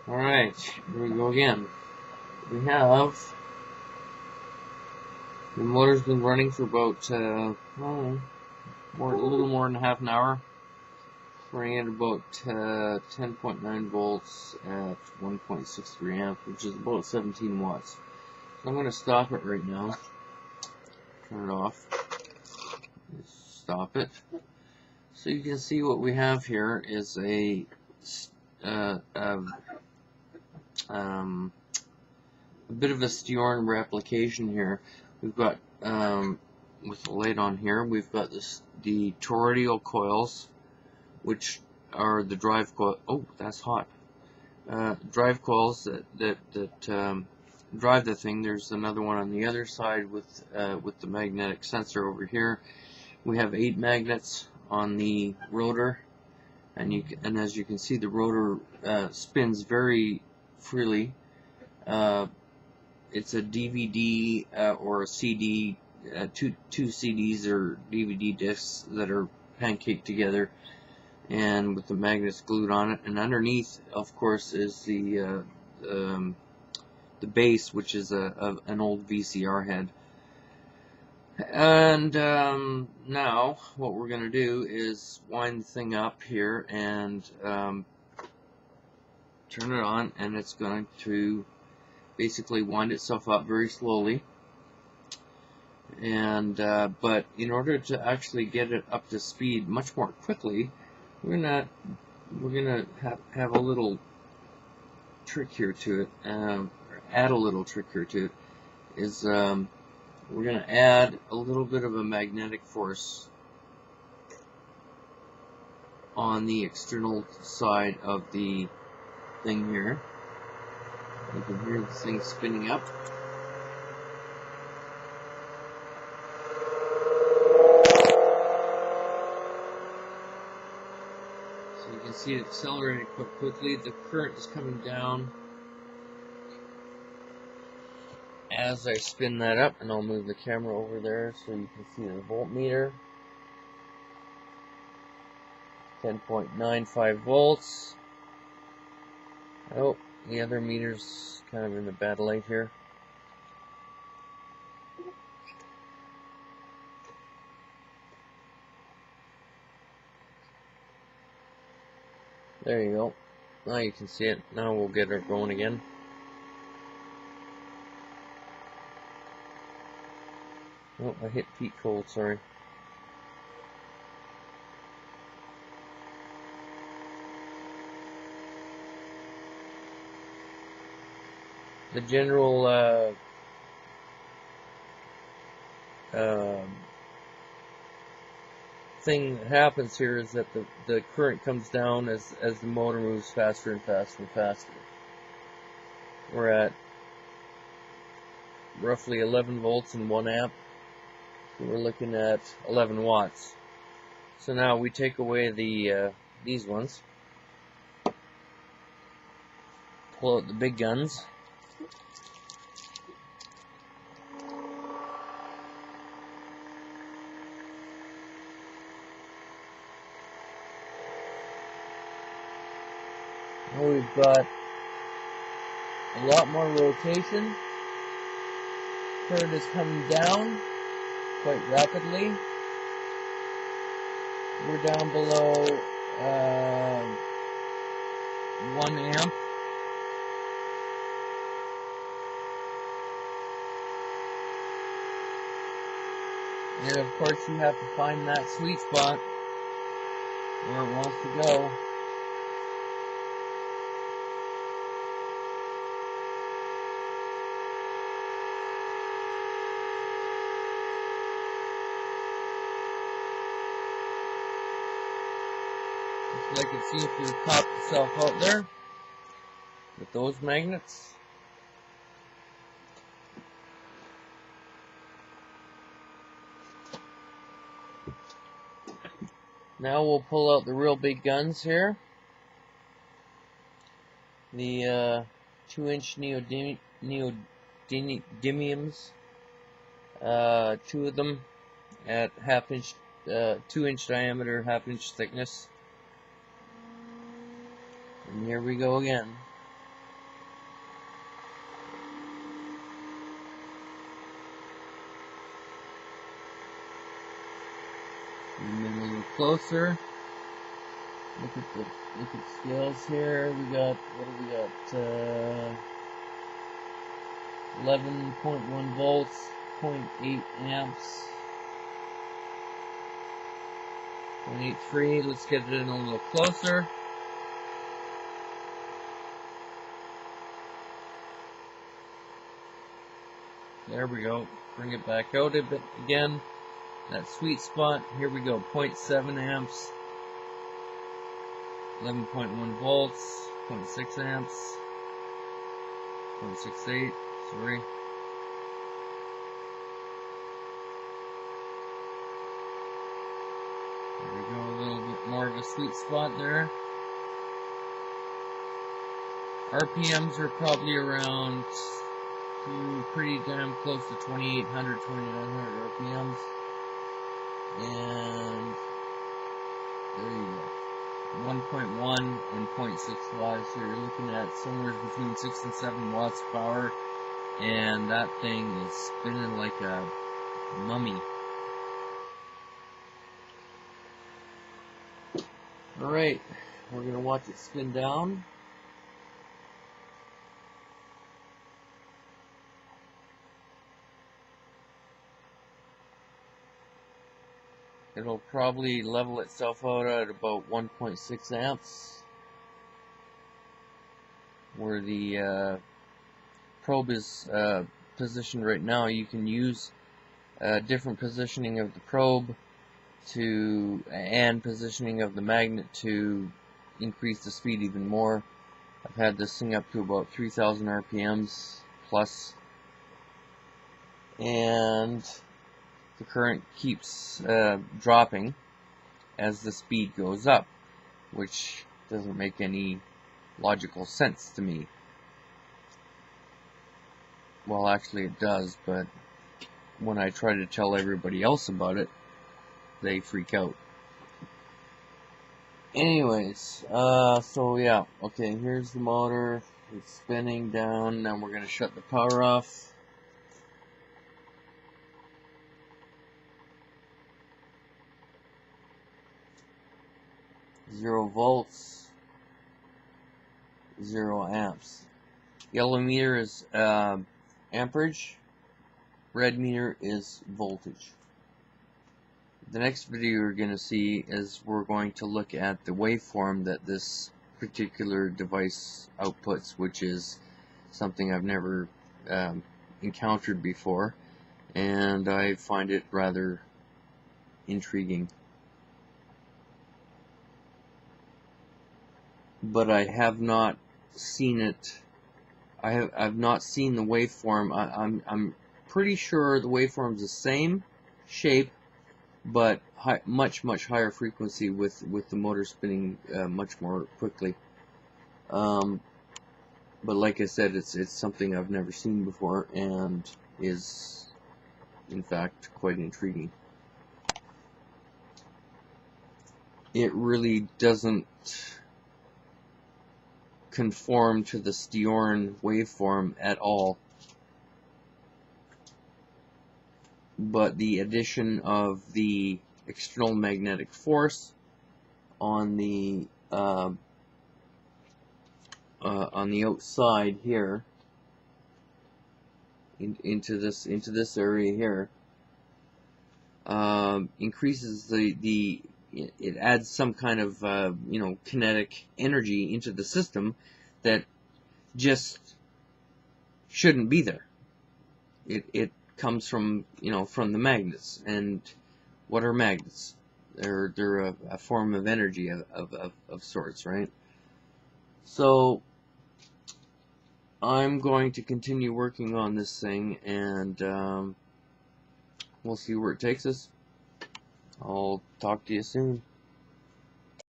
Alright, here we go again. We have the motor's been running for about a little more than half an hour. Running at about 10.9 volts at 1.63 amps, which is about 17 watts. So I'm going to stop it right now. Turn it off. Stop it. So you can see what we have here is a bit of a Stjorn replication here. We've got, with the light on here, we've got the toroidal coils, which are the drive coil. Oh, that's hot. Drive coils that drive the thing. There's another one on the other side with the magnetic sensor over here. We have 8 magnets on the rotor, and as you can see, the rotor spins very freely. It's a DVD or a CD, two CDs or DVD discs that are pancaked together, and with the magnets glued on it. And underneath, of course, is the base, which is an old VCR head. And now what we're going to do is wind the thing up here and turn it on, and it's going to basically wind itself up very slowly. And but in order to actually get it up to speed much more quickly, we're gonna have a little trick here to it. Add a little trick here to it. Is we're gonna add a little bit of a magnetic force on the external side of the thing here. You can hear the thing spinning up. So you can see it accelerating quite quickly. The current is coming down as I spin that up, and I'll move the camera over there so you can see the voltmeter. 10.95 volts. Oh, the other meter's kind of in the bad light here. There you go. Now you can see it. Now we'll get it going again. Oh, I hit peak cold, sorry. The general thing that happens here is that the current comes down as the motor moves faster and faster and faster. We're at roughly 11 volts and 1 amp. So we're looking at 11 watts. So now we take away these ones, pull out the big guns. Now we've got a lot more rotation. Current is coming down quite rapidly. We're down below 1 amp. And of course you have to find that sweet spot where it wants to go. Like it seems to have popped itself out there with those magnets. Now we'll pull out the real big guns here. The 2-inch neodymiums. 2 of them at 2-inch diameter, 1/2 inch thickness. And here we go again. closer. Look at scales here. We got, what do we got? 11.1 volts, 0.8 amps, 0.83. Let's get it in a little closer. There we go. Bring it back out a bit again. That sweet spot. Here we go. 0.7 amps, 11.1 volts, 0.6 amps, 0.68. Sorry. There we go. A little bit more of a sweet spot there. RPMs are probably around pretty damn close to 2800, 2900 RPMs. And there you go. 1.1 and 0.65. So you're looking at somewhere between 6 and 7 watts of power. And that thing is spinning like a mummy. Alright, we're going to watch it spin down. It'll probably level itself out at about 1.6 amps. Where the probe is positioned right now, you can use different positioning of the probe and positioning of the magnet to increase the speed even more. I've had this thing up to about 3,000 RPMs plus, and the current keeps dropping as the speed goes up, which doesn't make any logical sense to me. Well, actually it does, but when I try to tell everybody else about it, they freak out. Anyways, so yeah, okay, here's the motor. It's spinning down. Now we're going to shut the power off. Zero volts, 0 amps. Yellow meter is amperage, red meter is voltage. The next video you're going to see is we're going to look at the waveform that this particular device outputs, which is something I've never encountered before, and I find it rather intriguing. But I have not seen it. I've not seen the waveform. I'm pretty sure the waveform's the same shape, but much higher frequency with the motor spinning much more quickly. But like I said, it's something I've never seen before and is in fact quite intriguing. It really doesn't conform to the Stjorn waveform at all, but the addition of the external magnetic force on the outside here into this area here increases it adds some kind of kinetic energy into the system that just shouldn't be there. It comes from from the magnets. And what are magnets? They're a form of energy of sorts, right? So I'm going to continue working on this thing, and we'll see where it takes us. I'll talk to you soon.